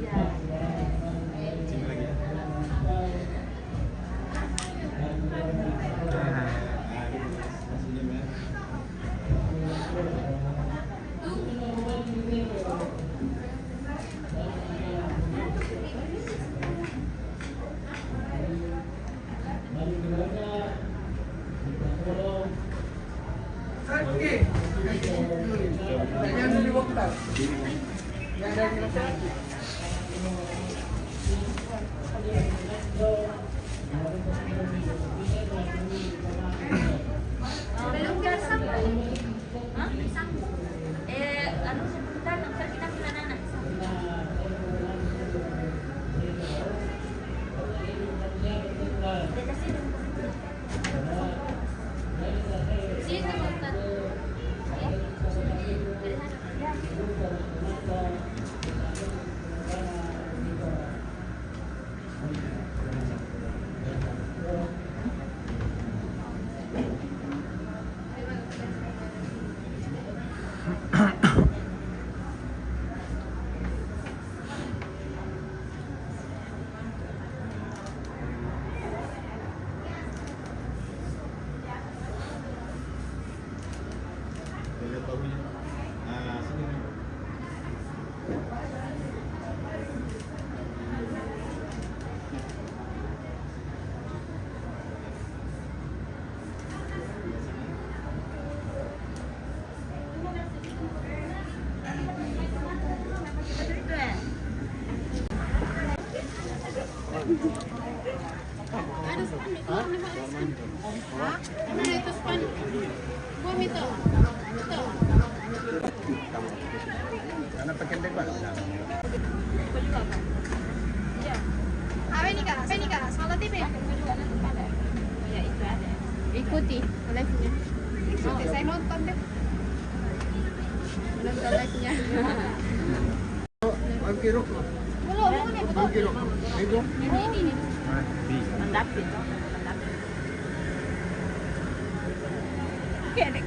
Sini lagi. Belum gas sampai. Hah? Anu sebentar, ntar kita ke sana. Sini sebentar. Ya. Dari sana. Ya. Lihat bahunya. Nah, sini. Ada span itu, Hah? Ada itu span. Gua minta. Minta. Karena pakai bag Pak. Iya. Apa nih kak? Salah TV. Ya itu ada. Ikuti live-nya. Ikuti, saya nonton deh. Nonton live-nya. Ang kilo. Belum nih, Ang betul. kilo. Ito. Ini. Mendapin. Kayak dek.